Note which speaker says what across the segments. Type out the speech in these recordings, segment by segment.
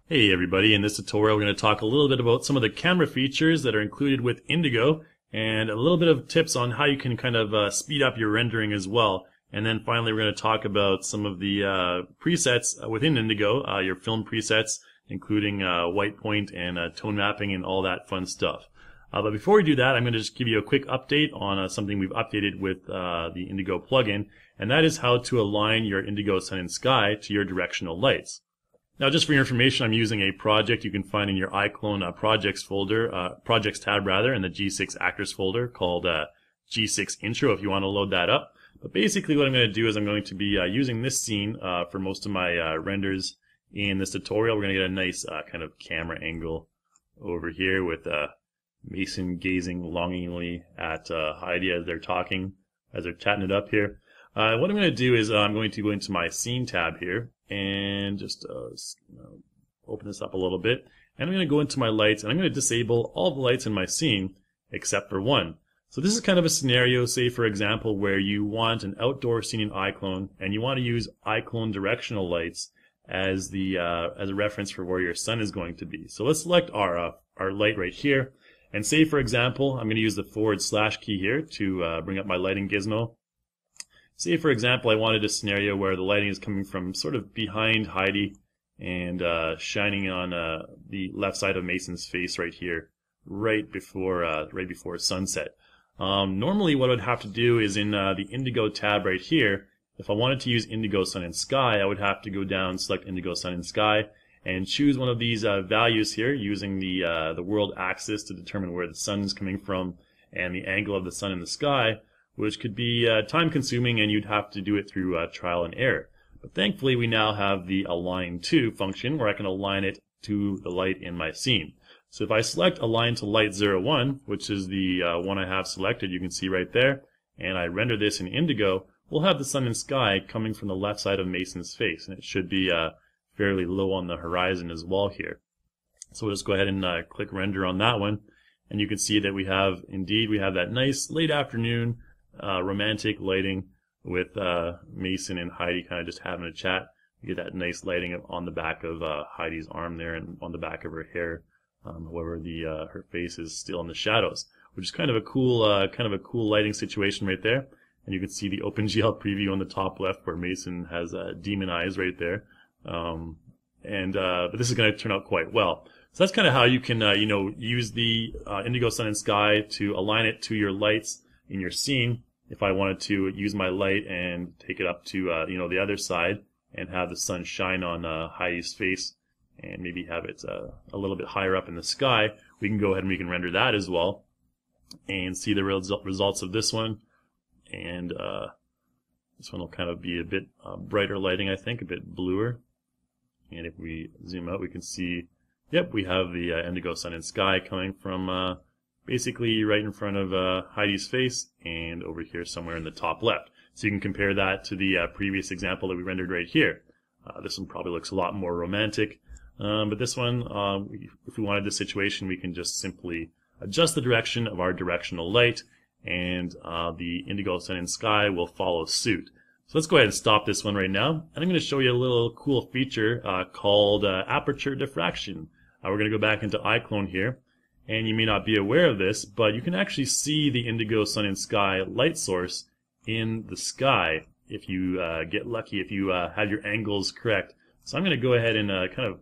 Speaker 1: Hey everybody, in this tutorial we're going to talk a little bit about some of the camera features that are included with Indigo and a little bit of tips on how you can kind of speed up your rendering as well. And then finally we're going to talk about some of the presets within Indigo, your film presets, including white point and tone mapping and all that fun stuff. But before we do that, I'm going to just give you a quick update on something we've updated with the Indigo plugin, and that is how to align your Indigo Sun and Sky to your directional lights. Now, just for your information, I'm using a project you can find in your iClone projects folder, projects tab rather, in the G6 actors folder called G6 intro if you want to load that up. But basically what I'm going to do is I'm going to be using this scene for most of my renders in this tutorial. We're going to get a nice kind of camera angle over here with Mason gazing longingly at Heidi as they're talking, as they're chatting it up here. What I'm going to do is I'm going to go into my scene tab here and just open this up a little bit. And I'm going to go into my lights and I'm going to disable all the lights in my scene except for one. So this is kind of a scenario, say for example, where you want an outdoor scene in iClone and you want to use iClone directional lights as a reference for where your sun is going to be. So let's select our light right here. And say for example, I'm going to use the / key here to bring up my lighting gizmo. Say, for example, I wanted a scenario where the lighting is coming from sort of behind Heidi and shining on the left side of Mason's face right here, right before sunset. Normally, what I would have to do is in the Indigo tab right here, if I wanted to use Indigo Sun and Sky, I would have to go down, select Indigo Sun and Sky, and choose one of these values here using the world axis to determine where the sun is coming from and the angle of the sun in the sky, which could be time-consuming and you'd have to do it through trial and error. But thankfully, we now have the Align To function where I can align it to the light in my scene. So if I select Align to Light 01, which is the one I have selected, you can see right there, and I render this in Indigo, we'll have the sun and sky coming from the left side of Mason's face, and it should be fairly low on the horizon as well here. So we'll just go ahead and click Render on that one, and you can see that we have that nice late afternoon romantic lighting with Mason and Heidi kind of just having a chat. You get that nice lighting on the back of Heidi's arm there and on the back of her hair. However, her face is still in the shadows, which is kind of a cool lighting situation right there. And you can see the OpenGL preview on the top left where Mason has demon eyes right there. But this is going to turn out quite well. So that's kind of how you can use the Indigo Sun and Sky to align it to your lights in your scene. If I wanted to use my light and take it up to the other side and have the sun shine on Heidi's face and maybe have it a little bit higher up in the sky, we can go ahead and we can render that as well and see the results of this one. And this one will kind of be a bit brighter lighting, I think, a bit bluer. And if we zoom out, we can see, yep, we have the Indigo Sun and Sky coming from basically right in front of Heidi's face and over here somewhere in the top left. So you can compare that to the previous example that we rendered right here. This one probably looks a lot more romantic, but this one, if we wanted this situation, we can just simply adjust the direction of our directional light and the Indigo Sun and Sky will follow suit. So let's go ahead and stop this one right now, and I'm going to show you a little cool feature called Aperture Diffraction. We're going to go back into iClone here. And you may not be aware of this, but you can actually see the Indigo Sun and Sky light source in the sky if you get lucky, if you have your angles correct. So I'm going to go ahead and kind of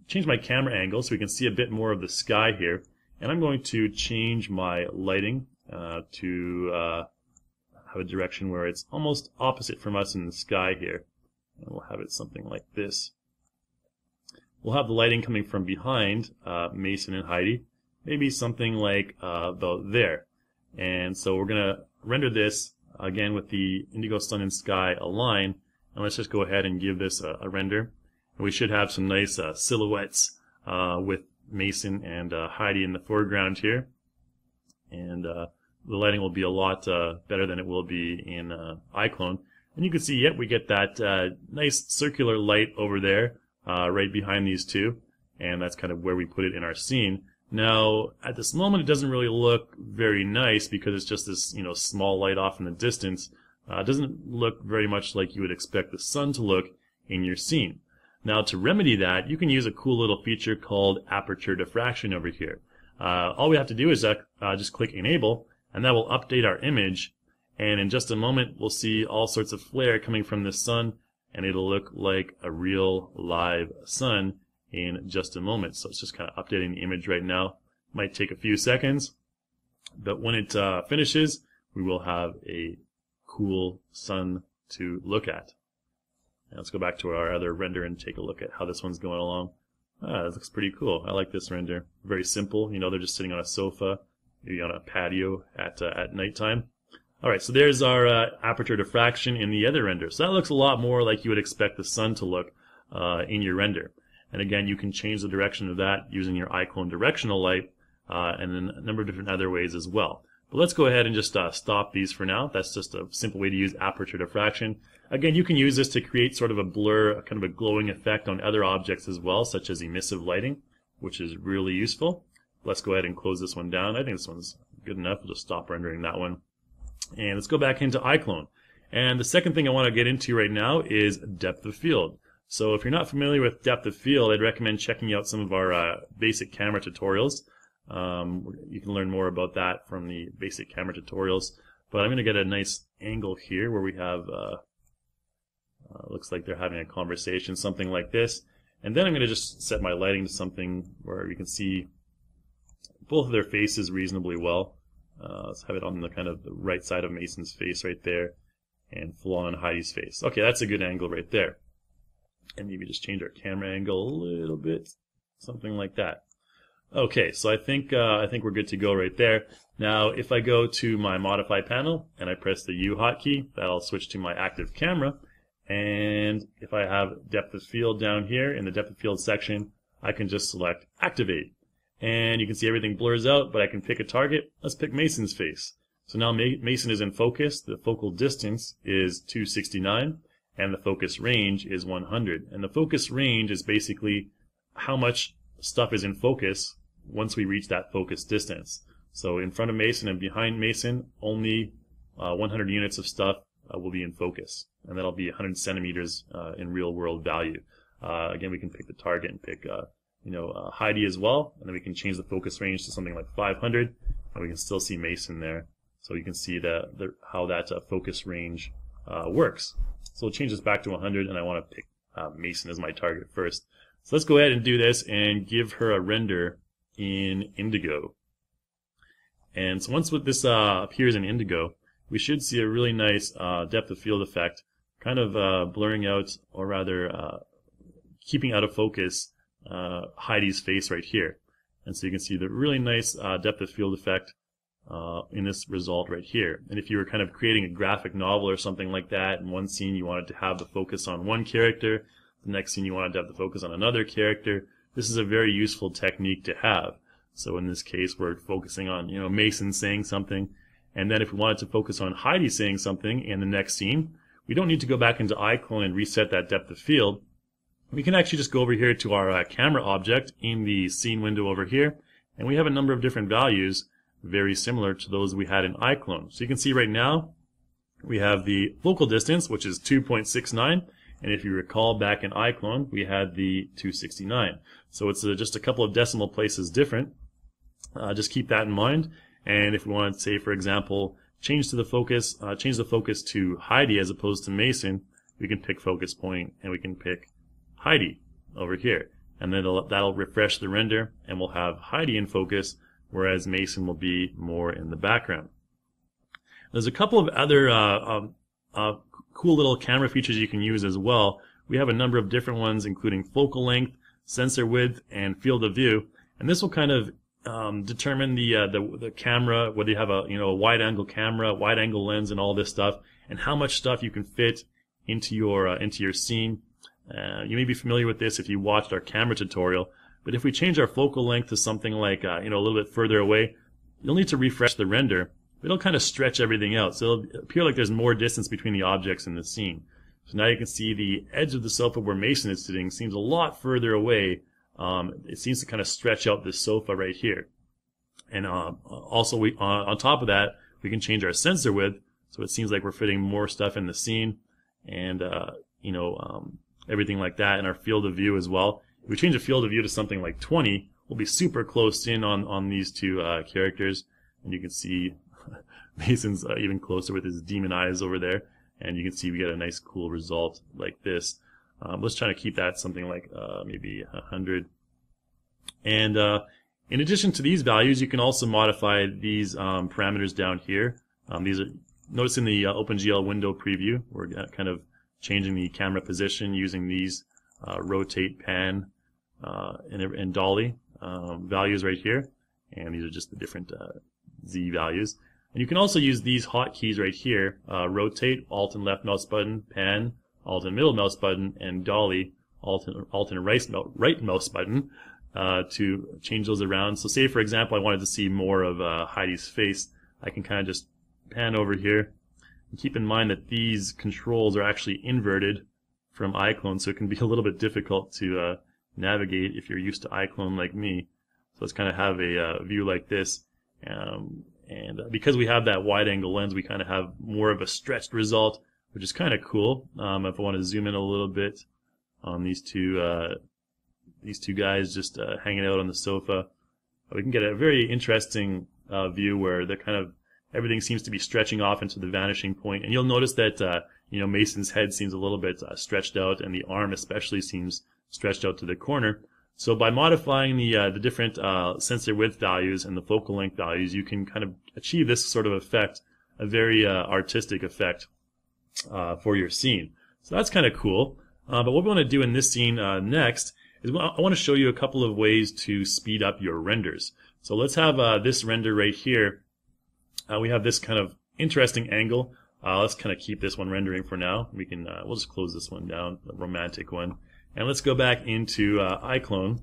Speaker 1: change my camera angle so we can see a bit more of the sky here. And I'm going to change my lighting to have a direction where it's almost opposite from us in the sky here. And we'll have it something like this. We'll have the lighting coming from behind Mason and Heidi. Maybe something like about there. And so we're going to render this again with the Indigo Sun and Sky align. And let's just go ahead and give this a render. And we should have some nice silhouettes with Mason and Heidi in the foreground here. And the lighting will be a lot better than it will be in iClone. And you can see, yep, we get that nice circular light over there right behind these two. And that's kind of where we put it in our scene. Now, at this moment, it doesn't really look very nice because it's just this, small light off in the distance. It doesn't look very much like you would expect the sun to look in your scene. Now to remedy that, you can use a cool little feature called Aperture Diffraction over here. All we have to do is just click Enable, and that will update our image. And in just a moment, we'll see all sorts of flare coming from this sun, and it'll look like a real live sun in just a moment. So it's just kind of updating the image right now. Might take a few seconds, but when it finishes, we will have a cool sun to look at. Now let's go back to our other render and take a look at how this one's going along. This looks pretty cool. I like this render. Very simple. You know, they're just sitting on a sofa, maybe on a patio at nighttime. Alright, so there's our aperture diffraction in the other render. So that looks a lot more like you would expect the sun to look in your render. And again, you can change the direction of that using your iClone directional light and then a number of different other ways as well. But let's go ahead and just stop these for now. That's just a simple way to use aperture diffraction. Again, you can use this to create sort of a blur, kind of a glowing effect on other objects as well, such as emissive lighting, which is really useful. Let's go ahead and close this one down. I think this one's good enough. We'll just stop rendering that one. And let's go back into iClone. And the second thing I want to get into right now is depth of field. So if you're not familiar with depth of field, I'd recommend checking out some of our basic camera tutorials. You can learn more about that from the basic camera tutorials. But I'm going to get a nice angle here where we have, looks like they're having a conversation, something like this. And then I'm going to just set my lighting to something where we can see both of their faces reasonably well. Let's have it on the kind of the right side of Mason's face right there, and full on Heidi's face. Okay, that's a good angle right there. And maybe just change our camera angle a little bit, something like that. Okay, so I think we're good to go right there. Now, if I go to my Modify panel and I press the U hotkey, that'll switch to my active camera. And if I have depth of field down here in the depth of field section, I can just select Activate. And you can see everything blurs out, but I can pick a target. Let's pick Mason's face. So now Mason is in focus. The focal distance is 269, and the focus range is 100. And the focus range is basically how much stuff is in focus once we reach that focus distance. So in front of Mason and behind Mason, only 100 units of stuff will be in focus, and that'll be 100 centimeters in real world value. Again, we can pick the target and pick Heidi as well, and then we can change the focus range to something like 500, and we can still see Mason there. So you can see how that focus range works. So we'll change this back to 100, and I want to pick Mason as my target first. So let's go ahead and do this and give her a render in Indigo. And so once this appears in Indigo, we should see a really nice depth of field effect, kind of blurring out, or rather keeping out of focus Heidi's face right here. And so you can see the really nice depth of field effect in this result right here. And if you were kind of creating a graphic novel or something like that, in one scene you wanted to have the focus on one character, the next scene you wanted to have the focus on another character, this is a very useful technique to have. So in this case we're focusing on Mason saying something, and then if we wanted to focus on Heidi saying something in the next scene, we don't need to go back into iClone and reset that depth of field. We can actually just go over here to our camera object in the scene window over here, and we have a number of different values very similar to those we had in iClone. So you can see right now we have the focal distance, which is 2.69, and if you recall back in iClone we had the 269. So it's just a couple of decimal places different. Just keep that in mind. And if we want to say, for example, change the focus to Heidi as opposed to Mason, we can pick focus point and we can pick Heidi over here, and then that'll refresh the render, and we'll have Heidi in focus, whereas Mason will be more in the background. There's a couple of other cool little camera features you can use as well. We have a number of different ones, including focal length, sensor width, and field of view, and this will kind of determine the camera, whether you have a wide angle camera, wide angle lens, and all this stuff, and how much stuff you can fit into your scene. You may be familiar with this if you watched our camera tutorial, but if we change our focal length to something like a little bit further away, you'll need to refresh the render. It'll kind of stretch everything out, so it'll appear like there's more distance between the objects in the scene. So now you can see the edge of the sofa where Mason is sitting seems a lot further away. It seems to kind of stretch out this sofa right here. And also on top of that, we can change our sensor width, so it seems like we're fitting more stuff in the scene. And everything like that, and our field of view as well. If we change the field of view to something like 20, we'll be super close in on these two characters, and you can see Mason's even closer with his demon eyes over there, and you can see we get a nice cool result like this. Let's try to keep that something like maybe 100. And in addition to these values, you can also modify these parameters down here. These are, notice in the OpenGL window preview, we're kind of changing the camera position using these rotate, pan, and dolly values right here. And these are just the different Z values. And you can also use these hotkeys right here, rotate, alt and left mouse button, pan, alt and middle mouse button, and dolly, alt and right mouse button, to change those around. So say, for example, I wanted to see more of Heidi's face. I can kind of just pan over here. And keep in mind that these controls are actually inverted from iClone, so it can be a little bit difficult to navigate if you're used to iClone like me. So let's kind of have a view like this. And because we have that wide angle lens, we kind of have more of a stretched result, which is kind of cool. If I want to zoom in a little bit on these two guys just hanging out on the sofa, we can get a very interesting view where they're kind of, everything seems to be stretching off into the vanishing point. And you'll notice that Mason's head seems a little bit stretched out, and the arm especially seems stretched out to the corner. So by modifying the different sensor width values and the focal length values, you can kind of achieve this sort of effect, a very artistic effect for your scene. So that's kind of cool. But what we want to do in this scene next is I want to show you a couple of ways to speed up your renders. So let's have this render right here. We have this kind of interesting angle. Let's kind of keep this one rendering for now. We can we'll just close this one down, the romantic one. And let's go back into iClone,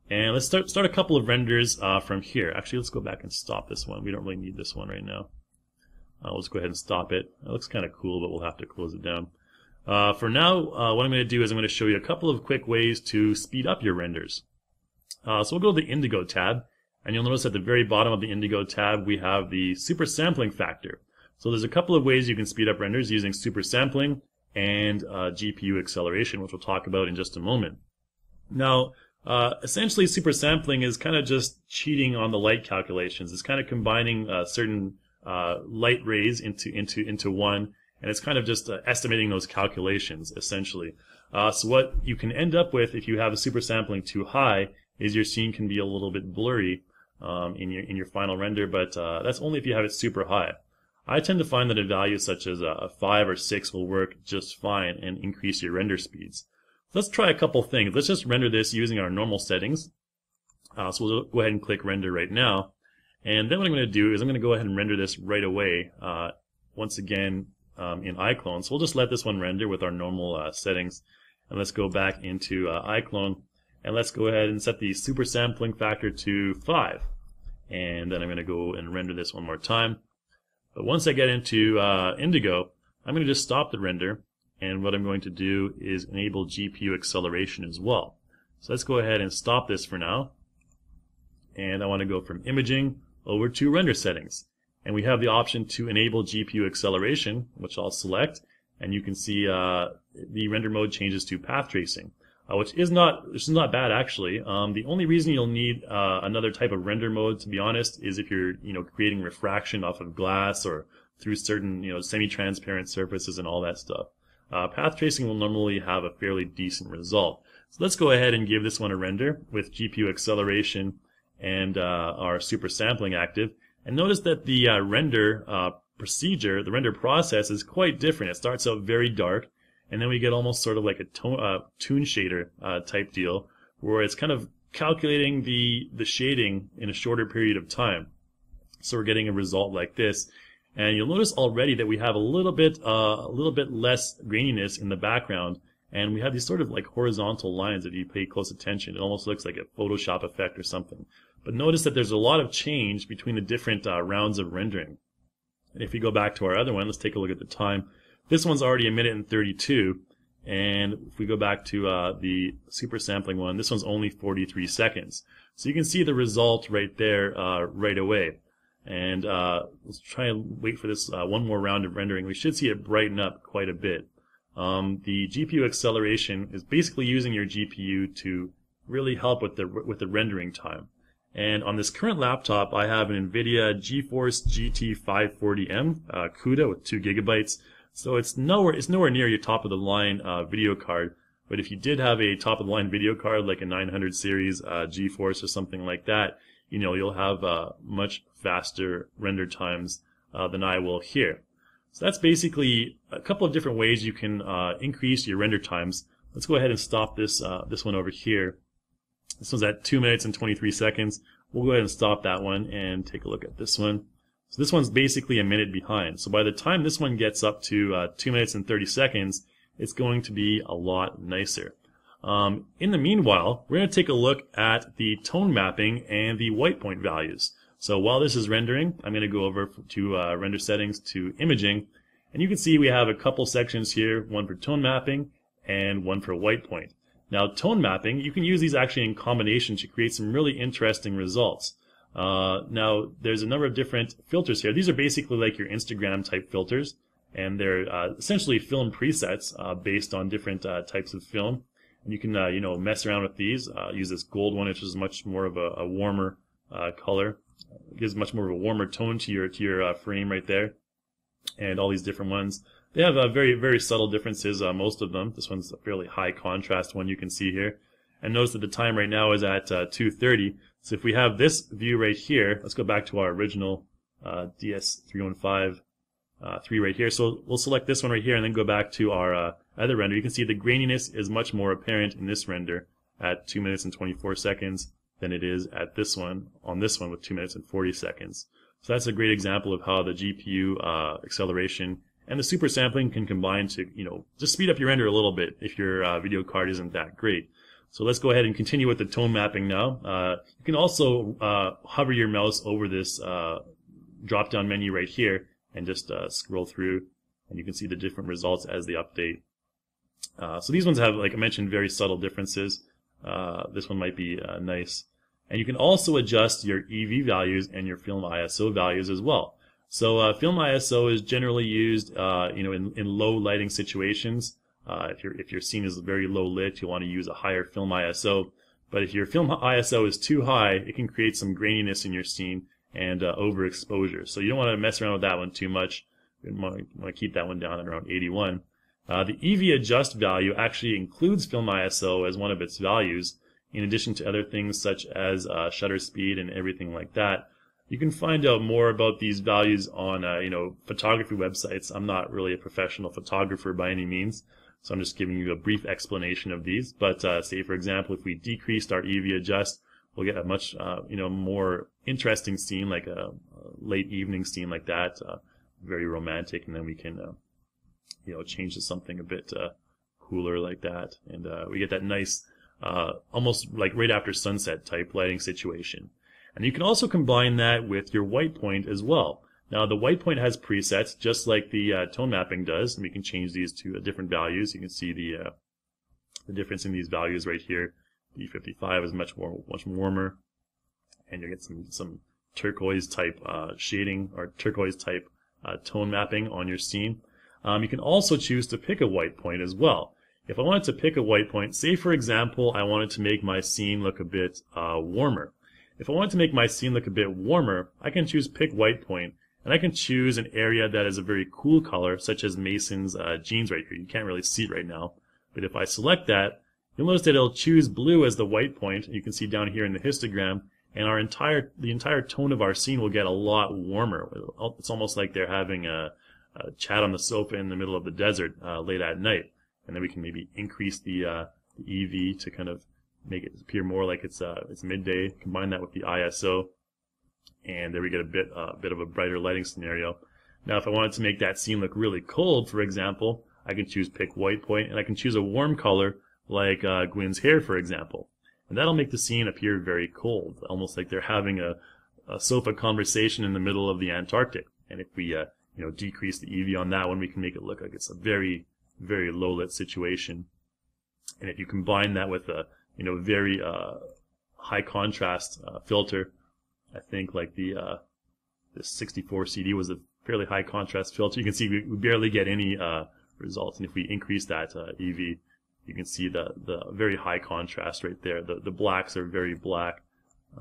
Speaker 1: and let's start a couple of renders from here. Actually, let's go back and stop this one. We don't really need this one right now. We'll just go ahead and stop it. It looks kind of cool, but we'll have to close it down. For now, what I'm going to do is I'm going to show you a couple of quick ways to speed up your renders. So we'll go to the Indigo tab, and you'll notice at the very bottom of the Indigo tab we have the supersampling factor. So there's a couple of ways you can speed up renders using supersampling and GPU acceleration, which we'll talk about in just a moment. Now, essentially, supersampling is kind of just cheating on the light calculations. It's kind of combining certain light rays into one, and it's kind of just estimating those calculations, essentially. So what you can end up with if you have a supersampling too high is your scene can be a little bit blurry in your final render, but that's only if you have it super high. I tend to find that a value such as a 5 or 6 will work just fine and increase your render speeds. Let's try a couple things. Let's just render this using our normal settings. So we'll go ahead and click render right now. And then what I'm going to do is I'm going to go ahead and render this right away, once again in iClone. So we'll just let this one render with our normal settings. And let's go back into iClone. And let's go ahead and set the supersampling factor to 5. And then I'm going to go and render this one more time. But once I get into Indigo, I'm going to just stop the render, and what I'm going to do is enable GPU acceleration as well. So let's go ahead and stop this for now, and I want to go from imaging over to render settings. And we have the option to enable GPU acceleration, which I'll select, and you can see the render mode changes to path tracing. Which is not bad actually. The only reason you'll need another type of render mode, to be honest, is if you're creating refraction off of glass or through certain semi-transparent surfaces and all that stuff. Path tracing will normally have a fairly decent result. So let's go ahead and give this one a render with GPU acceleration and our super sampling active. And notice that the render procedure, the render process, is quite different. It starts out very dark, and then we get almost sort of like a toon shader type deal, where it's kind of calculating the shading in a shorter period of time. So we're getting a result like this, and you'll notice already that we have a little bit less graininess in the background, and we have these sort of like horizontal lines. If you pay close attention, it almost looks like a Photoshop effect or something. But notice that there's a lot of change between the different rounds of rendering. And if we go back to our other one, let's take a look at the time. This one's already 1 minute and 32, and if we go back to the super sampling one, this one's only 43 seconds. So you can see the result right there right away. And let's try and wait for this one more round of rendering. We should see it brighten up quite a bit. the GPU acceleration is basically using your GPU to really help with the rendering time. And on this current laptop, I have an NVIDIA GeForce GT 540M CUDA with 2 gigabytes. So it's nowhere near your top of the line video card. But if you did have a top of the line video card like a 900 series GeForce or something like that, you'll have much faster render times than I will here. So that's basically a couple of different ways you can increase your render times. Let's go ahead and stop this one over here. This one's at 2 minutes and 23 seconds. We'll go ahead and stop that one and take a look at this one. So this one's basically a minute behind. So by the time this one gets up to 2 minutes and 30 seconds, it's going to be a lot nicer. In the meanwhile, we're going to take a look at the tone mapping and the white point values. So while this is rendering, I'm going to go over to render settings to imaging, and you can see we have a couple sections here, one for tone mapping and one for white point. Now, tone mapping, you can use these actually in combination to create some really interesting results. Now, there's a number of different filters here. These are basically like your Instagram type filters, and they're essentially film presets based on different types of film. And you can, mess around with these. Use this gold one, which is much more of a warmer color. It gives much more of a warmer tone to your frame right there. And all these different ones. They have very, very subtle differences, most of them. This one's a fairly high contrast one you can see here. And notice that the time right now is at 2:30. So if we have this view right here, let's go back to our original DS315 3 right here. So we'll select this one right here and then go back to our other render. You can see the graininess is much more apparent in this render at 2 minutes and 24 seconds than it is at this one, on this one with 2 minutes and 40 seconds. So that's a great example of how the GPU acceleration and the super sampling can combine to, just speed up your render a little bit if your video card isn't that great. So let's go ahead and continue with the tone mapping now. You can also hover your mouse over this drop-down menu right here and just scroll through, and you can see the different results as they update. So these ones have, like I mentioned, very subtle differences. This one might be nice. And you can also adjust your EV values and your film ISO values as well. So film ISO is generally used, in low lighting situations. If your scene is very low lit, you want to use a higher film ISO. But if your film ISO is too high, it can create some graininess in your scene and overexposure. So you don't want to mess around with that one too much. You want to keep that one down at around 81. The EV adjust value actually includes film ISO as one of its values, in addition to other things such as shutter speed and everything like that. You can find out more about these values on, photography websites. I'm not really a professional photographer by any means, so I'm just giving you a brief explanation of these. But say, for example, if we decreased our EV adjust, we'll get a much, more interesting scene, like a late evening scene like that, very romantic, and then we can, change to something a bit cooler like that, and we get that nice, almost like right after sunset type lighting situation. And you can also combine that with your white point as well. Now, the white point has presets, just like the tone mapping does, and we can change these to different values. You can see the difference in these values right here. The 55 is much warmer, and you get some turquoise type shading or turquoise type tone mapping on your scene. You can also choose to pick a white point as well. If I wanted to pick a white point, say for example, I wanted to make my scene look a bit warmer. If I wanted to make my scene look a bit warmer, I can choose pick white point, and I can choose an area that is a very cool color, such as Mason's jeans right here. You can't really see it right now, but if I select that, you'll notice that it'll choose blue as the white point. You can see down here in the histogram, and the entire tone of our scene will get a lot warmer. It's almost like they're having a chat on the sofa in the middle of the desert late at night. And then we can maybe increase the EV to kind of make it appear more like it's midday. Combine that with the ISO, and there we get a bit of a brighter lighting scenario. Now, if I wanted to make that scene look really cold, for example, I can choose pick white point, and I can choose a warm color like Gwyn's hair, for example, and that'll make the scene appear very cold, almost like they're having a sofa conversation in the middle of the Antarctic. And if we decrease the EV on that one, we can make it look like it's a very, very low lit situation. And if you combine that with a very high contrast filter, I think like the 64 CD was a fairly high contrast filter. You can see we barely get any results. And if we increase that EV, you can see the very high contrast right there. The blacks are very black,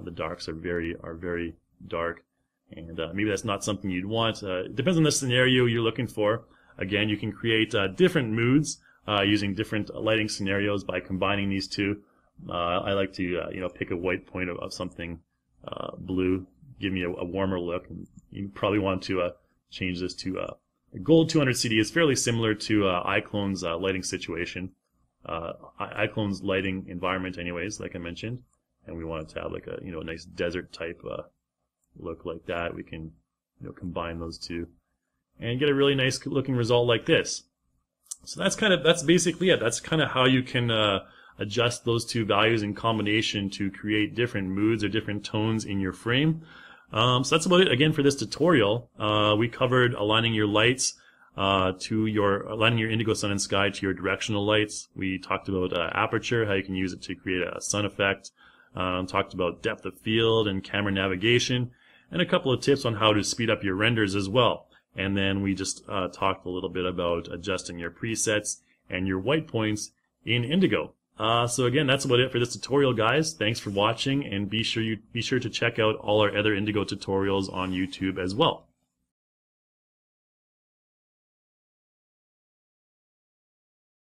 Speaker 1: the darks are very dark, and maybe that's not something you'd want. It depends on the scenario you're looking for. Again, you can create different moods using different lighting scenarios by combining these two. I like to pick a white point of something blue, give me a warmer look. And you probably want to change this to a gold 200 CD. Is fairly similar to iClone's lighting situation. iClone's lighting environment anyways, like I mentioned, and we want it to have like a a nice desert type look like that. We can combine those two and get a really nice looking result like this. So that's basically it. That's kind of how you can adjust those two values in combination to create different moods or different tones in your frame. So that's about it again for this tutorial. We covered aligning your lights aligning your Indigo Sun and Sky to your directional lights. We talked about aperture, how you can use it to create a sun effect. Talked about depth of field and camera navigation, and a couple of tips on how to speed up your renders as well. And then we just talked a little bit about adjusting your presets and your white points in Indigo. So again, that's about it for this tutorial, guys. Thanks for watching, and be sure to check out all our other Indigo tutorials on YouTube as well.